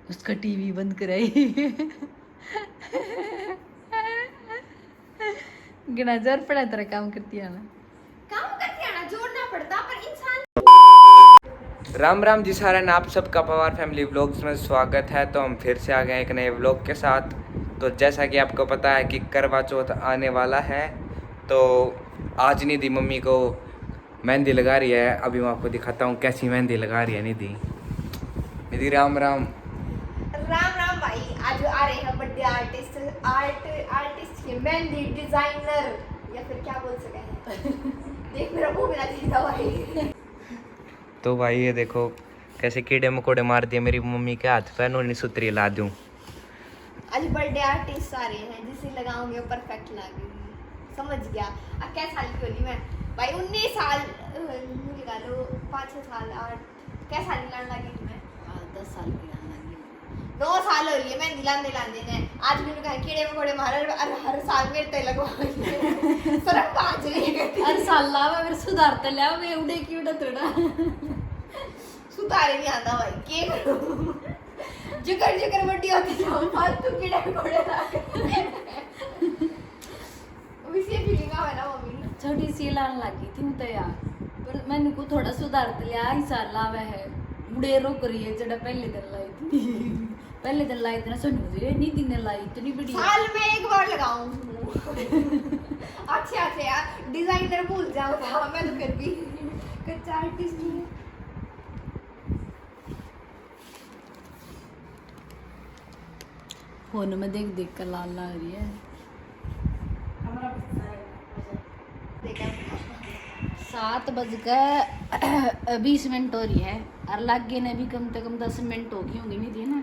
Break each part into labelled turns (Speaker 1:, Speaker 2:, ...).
Speaker 1: उसका टीवी बंद कराई। गिना जोर पड़ा तेरा काम करती है ना,
Speaker 2: काम करती है ना, जोड़ना पड़ता पर इंसान।
Speaker 3: राम राम जी सारे ने, आप सबका पवार फैमिली व्लॉग्स में स्वागत है। तो हम फिर से आ गए एक नए व्लॉग के साथ। तो जैसा कि आपको पता है कि करवा चौथ आने वाला है, तो आज निधि मम्मी को मेहंदी लगा रही है। अभी मैं आपको दिखाता हूँ कैसी मेहंदी लगा रही है निधि। निधि राम राम।
Speaker 2: राम राम भाई, आज आ रहे हैं बर्थडे आर्टिस्ट के मेहंदी डिजाइनर, या फिर क्या बोल सके हैं। देख मेरा मुंह मेरा जीता भाई।
Speaker 3: तो भाई ये देखो कैसे कीड़े मकोड़े मार दिए मेरी मम्मी के हाथ पे। नोनी सूत्री ला दूँ।
Speaker 2: आज बर्थडे आर्टिस्ट आ रहे हैं, जिसे लगाऊंगे परफेक्ट लगेगी। समझ गया। अब क्या साल की होली मैं भाई 19 साल लगा लो, 5-6 साल 8 क्या साल की लाने लगी मैं
Speaker 1: 10 साल की लाने लगी।
Speaker 2: 2 साल हो लिए मैं लाने ने। आज मैंने कहा कीड़े मकोड़े मारे और हर साल मेरे ते लगवाएंगे। सिर्फ 5 नहीं करती
Speaker 1: हर साल लावा मेरे सुधारते ले मैं उड़े की उड़ा तोड़ा
Speaker 2: सुधारे नहीं आता भाई, के करूं। जिगर बड्डी होती जाओ फालतू कीड़े मकोड़े लाके। वैसे फीलिंग आवे ना मम्मी।
Speaker 1: छोटी सी लाने लगी थी हूं तो यार, पर मैंने को थोड़ा सुधारते लिया। ही साल लावा है उड़े रोक रही है जड़ा पहले दिन लाई थी। पहले दिन लाई थी ना सुन मुझे नहीं दिन लाई इतनी बड़ी
Speaker 2: साल में एक बार लगाऊं। अच्छा यार, डिजाइनर भूल जाऊंगा मैं तो फिर भी कच्चा आर्टिस्ट हूं।
Speaker 1: फोन में देख देख कर लाल लग रही है। 7:20 हो रही है और लागे ने भी कम से कम 10 मिनट हो गई होंगी निधि ना।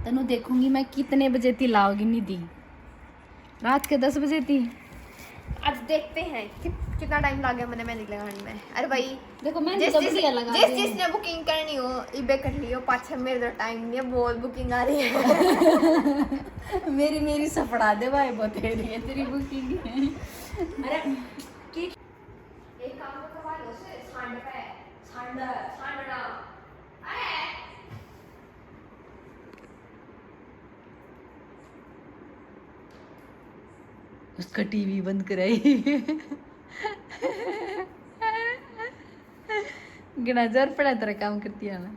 Speaker 1: तेनू देखूंगी मैं कितने बजे थी लाओगी निधि। रात के 10 बजे थी।
Speaker 2: आज देखते हैं कितना टाइम लगा मैंने मेहंदी लगाने में। अरे भाई
Speaker 1: देखो मैं तो बढ़िया लगा रही हूँ।
Speaker 2: जिसने बुकिंग करनी हो इबे कर लियो, पाछे मेरे तो टाइम नहीं है, बहुत बुकिंग आ रही है।
Speaker 1: मेरी सफड़ा दे भाई बहुत रही है तेरी बुकिंग।
Speaker 2: अरे एक काम तो करवा लो से सांड पे सांडना। अरे
Speaker 1: उसका टीवी बंद कराई। गिना जोर पड़ा तेरा काम करती है ना,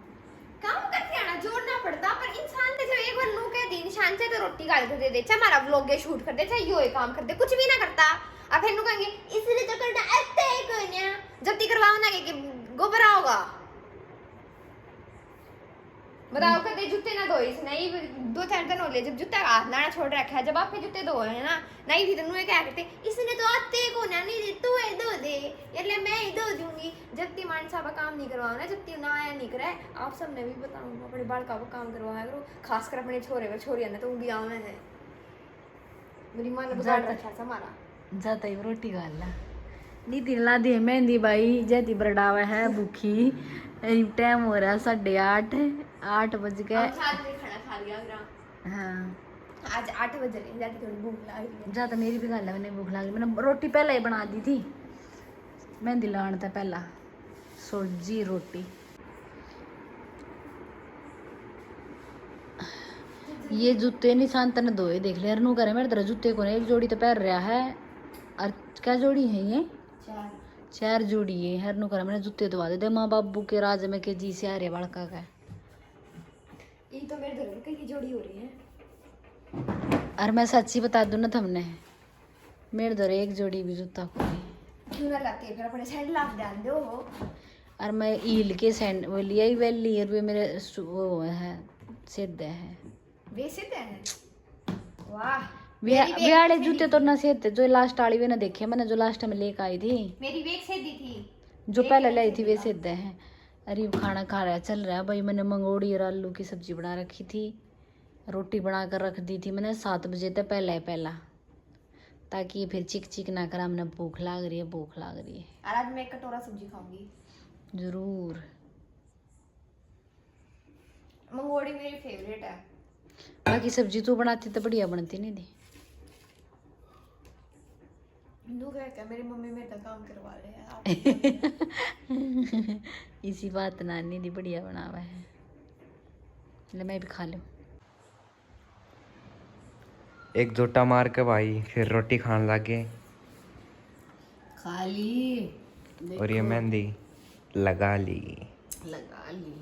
Speaker 2: काम करते हैं ना, जोड़ना पड़ता पर इंसान ने जब एक बार नो कह दी निशान से तो रोटी गाल कर दे चाहे हमारा व्लॉग शूट कर दे चाहे यो ही काम कर दे, कुछ भी ना करता। अब फिर नु कहेंगे इसलिए तो करना ऐसे ही कोई ना, जब ती करवाओ ना कि गोबरा होगा। बताओ कदे जूते ना धोई नहीं 2-4 दिन हो लिए जब जूता का हाथ लाना छोड़ रखा है। जब आपके जूते धोए हैं ना नहीं थी तो नुए क्या कहते इसने तो आते को ना नहीं दे तू है धो दे એટલે मैं ही धो दूंगी। जब ती मान साहब काम नहीं करवाओ ना, जब ती ना आया नहीं करे आप सब ने भी बताऊं अपने बालका को काम करवाया करो, खासकर अपने छोरे व छोरियां ने तो उंगी आवे है। मेरी मां ने बिगाड़ रखा था हमारा।
Speaker 1: जाता ही रोटी खा ला। निधि ला दी मेहंदी भाई जैती बरडावा है भूखी। टाइम हो रहा है 8:30 बज गए।
Speaker 2: हम साथ में खाना खा लिया ग्राम।
Speaker 1: हाँ
Speaker 2: आज 8 बज रहे जाती थोड़ी भूख लग रही है।
Speaker 1: ज्यादा मेरी भी गल है, मैंने भूख लगी। मैंने रोटी पहले ही बना दी थी, मेहंदी लाने था पहला सब्जी रोटी। ये जूते निशान तने धोए देख ले अरनू करे मेरे तरह जूते को एक जोड़ी तो पैर रहा है और क्या जोड़ी है ये 4 जोड़ी है। हरनू करे मैंने जूते धोवा दे माँ बाबू के राज में के जी से आ रहे बड़का का।
Speaker 2: ये तो मेरे घर की जोड़ी हो रही है।
Speaker 1: और मैं सच्ची बता दूं ना तुमने, मेरे दर एक जोड़ी भी जूता को
Speaker 2: क्यों ना लाती है फिर अपने सैंडल आप ध्यान दो।
Speaker 1: और मैं ईल के सैंड वो लिया ही वेली वे मेरे वो है सिद्ध है
Speaker 2: वैसे तो है। वाह
Speaker 1: वाले जूते तो ना सिद्ध जो लास्ट वाली वे ना देखे मैंने जो लास्ट में लेकर आई थी,
Speaker 2: मेरी वेक से दी थी
Speaker 1: जो पहले लाई थी वे सिद्ध है। अरे खाना खा रहा चल रहा है भाई। मैंने मंगोड़ी और आलू की सब्जी बना रखी थी, रोटी बना कर रख दी थी मैंने 7 बजे तक पहला, ताकि फिर चिक चिक ना करा। मैंने भूख लाग रही है भूख लाग रही है।
Speaker 2: और आज मैं एक कटोरा सब्जी खाऊंगी
Speaker 1: जरूर।
Speaker 2: मंगोड़ी मेरी फेवरेट है।
Speaker 1: बाकी सब्जी तू बनाती तो बढ़िया बनती नहीं थी।
Speaker 2: हिंदू क्या मेरी मम्मी मेरे तक काम करवा रहे हैं।
Speaker 1: इसी बात नानी दी बढ़िया बनावा है। ले मैं भी खा लूँ।
Speaker 3: एक जोटा मार के भाई फिर रोटी खाने लगे।
Speaker 1: खा ली।
Speaker 3: और ये
Speaker 1: देखो,
Speaker 3: मेहंदी लगा ली।
Speaker 1: लगा ली।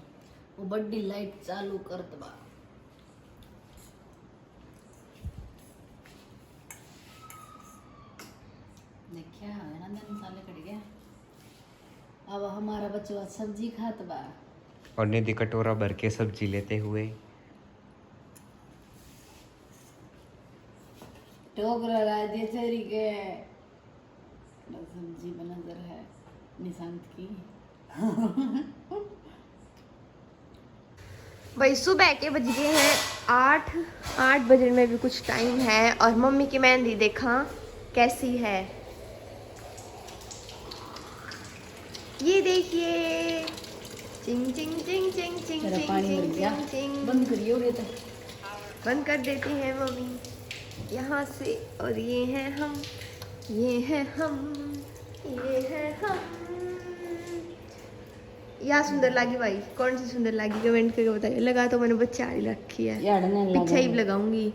Speaker 1: वो बड़ी लाइट चालू कर दबा। देखिया है ना मेरे मसाले कट गया। अब हमारा बच्चा सब्जी खात बा।
Speaker 3: और निधि कटोरा भर के सब्जी लेते हुए।
Speaker 1: टोक लगा दिए तेरी के सब्जी बनजर है निशांत की।
Speaker 2: भाई सुबह के बज गए हैं 8 बजे में भी कुछ टाइम है और मम्मी की मेहंदी देखा कैसी है। ये देखिए चिंग चिंग चिंग चिंग चिंग
Speaker 1: मेरा
Speaker 2: चिंग
Speaker 1: पानी
Speaker 2: चिंग
Speaker 1: मर गया।
Speaker 2: चिंग चिंग।
Speaker 1: बंद करिए ये तो।
Speaker 2: बंद कर देती हैं मम्मी यहाँ से। और ये हैं हम, ये हैं हम, ये हैं हम। या सुंदर लगी भाई? कौन सी सुंदर लगी कमेंट करके बताइए। लगा तो मैंने बच्चा वाली रखी है,
Speaker 1: यार नहीं लगा।
Speaker 2: पीछे ही लगाऊंगी।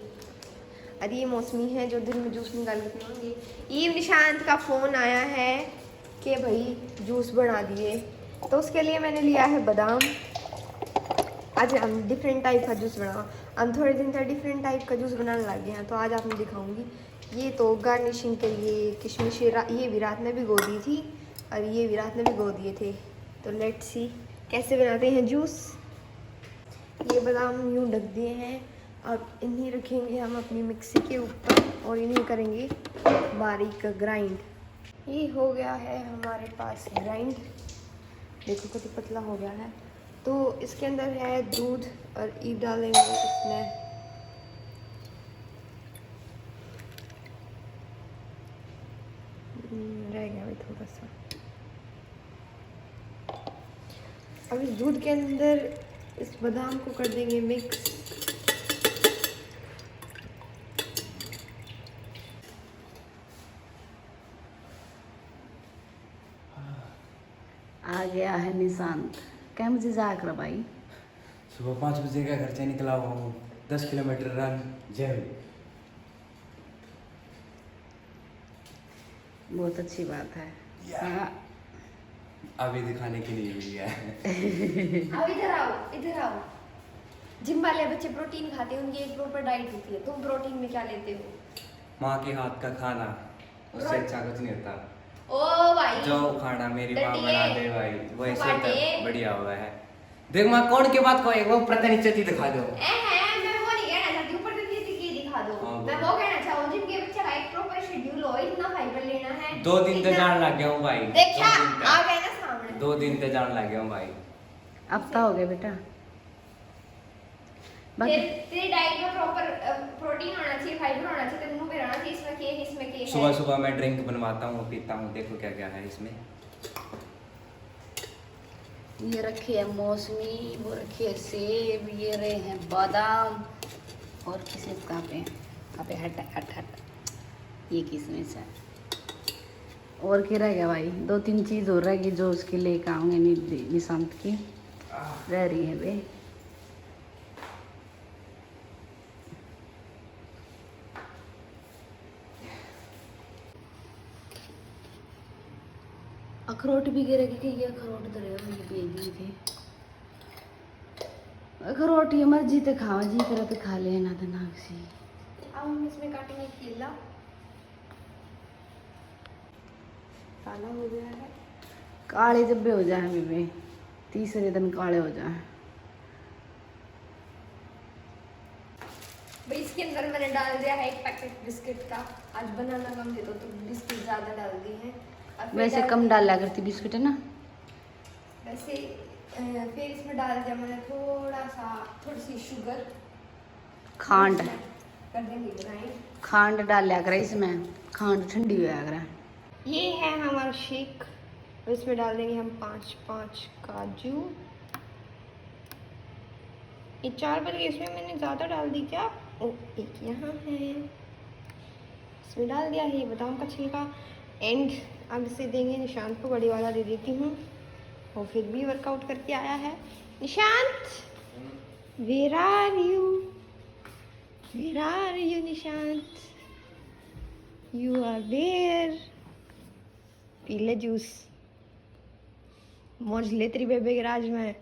Speaker 2: अरे ये मौसमी है जो दिन में जूस निकाल के पीऊंगी। ये निशांत का फोन आया है कि भाई जूस बना दिए, तो उसके लिए मैंने लिया है बादाम। आज हम डिफरेंट टाइप का जूस बनाओ। हम थोड़े दिन तक डिफरेंट टाइप का जूस बनाने लगे हैं, तो आज आपने दिखाऊंगी। ये तो गार्निशिंग के लिए किशमिश ये भी रात में भिगो दी थी और ये भी रात में भिगो दिए थे। तो लेट्स सी कैसे बनाते हैं जूस। ये बादाम यूँ ढक दिए हैं और इन्हीं रखेंगे हम अपनी मिक्सी के ऊपर और इन्हीं करेंगे बारीक ग्राइंड। ये हो गया है हमारे पास ग्राइंड। देखो कितना पतला हो गया है। तो इसके अंदर है दूध और ईव डालेंगे इसमें। रह गया भाई थोड़ा सा। अब इस दूध के अंदर इस बादाम को कर देंगे मिक्स।
Speaker 1: आ गया है निशांत। क्या मुझे जाग रहा भाई?
Speaker 4: सुबह 5 बजे का घर से निकला हुआ हूँ। 10 किलोमीटर रन जय।
Speaker 1: बहुत अच्छी बात है। हाँ।
Speaker 4: अभी दिखाने के लिए भी है।
Speaker 2: अब इधर आओ, इधर आओ। जिम वाले बच्चे प्रोटीन खाते हैं, उनकी एक प्रॉपर डाइट होती है। तुम प्रोटीन में क्या लेते हो?
Speaker 4: माँ के हाथ का खाना, उससे अच्छा कुछ नहीं होता।
Speaker 2: ओ भाई
Speaker 4: जो खाना मेरी माँ
Speaker 2: डंडिये,
Speaker 4: बना दे भाई वो ऐसे
Speaker 2: बाटे।
Speaker 4: बढ़िया हुआ है। देख माँ कौन के बात को वो पता नहीं चलती दिखा दो।
Speaker 2: मैं वो नहीं कहना चाहती, ऊपर से की दिखा दो।
Speaker 4: हाँ,
Speaker 2: मैं वो कहना चाहूँ जिम के बच्चे का एक प्रॉपर शेड्यूल हो, इतना फाइबर लेना है।
Speaker 4: 2 दिन से जान लग गया हूँ भाई।
Speaker 2: देखा आ गए ना सामने।
Speaker 4: 2 दिन से जान लग गया हूँ भाई।
Speaker 1: अब तो हो गया बेटा।
Speaker 2: फिर तेरी डाइट में प्रॉपर प्रोटीन होना चाहिए, फाइबर होना चाहिए, तेरे मुंह पे रहना चाहिए। इसमें के इसमें के
Speaker 4: सुबह सुबह मैं ड्रिंक बनवाता हूँ पीता हूँ। देखो क्या क्या है इसमें।
Speaker 1: ये रखी है मौसमी, वो रखी है सेब, ये रहे हैं बादाम और किसी कहाँ पे हट हट हट। ये किसमें से और क्या रह गया भाई? 2-3 चीज़ और रहेगी जो उसके लेकर आऊँगे निशांत की रह रही है वे। अखरोट भी गिरेगी कि ये अखरोट तो रहे ये भी दिए थे। अखरोट ये मर्जी ते खाओ, जी करे तो खा ले ना तो ना किसी।
Speaker 2: अब हम इसमें काटेंगे केला। काला हो गया है।
Speaker 1: काले जब भी हो जाए बीबी, तीसरे दिन काले हो जाए।
Speaker 2: भाई इसके अंदर मैंने डाल दिया है 1 पैकेट बिस्किट का। आज बनाना कम थे तो बिस्किट ज़्यादा डाल दी है। और फिर
Speaker 1: वैसे कम डाला करती बिस्किट है ना।
Speaker 2: वैसे फिर इसमें डाल दिया मैंने थोड़ी सी शुगर,
Speaker 1: खांड
Speaker 2: कर देंगे ग्राइंड।
Speaker 1: खांड डाल लिया कर इसमें, खांड ठंडी हो जाया कर।
Speaker 2: ये है हमारा शेक। इसमें डाल देंगे हम 5 काजू। ये 4 बन गए। इसमें मैंने ज़्यादा डाल दी क्या? ओ एक यहाँ है, इसमें डाल दिया है ये बादाम का छिलका। एंड अब इसे देंगे निशांत को, बड़ी वाला दे देती हूँ। वो फिर भी वर्कआउट करके आया है। Nishant Where are you? Where are you, Nishant? You are there. P ले जूस। मौज ले तेरी बेबे के राज में।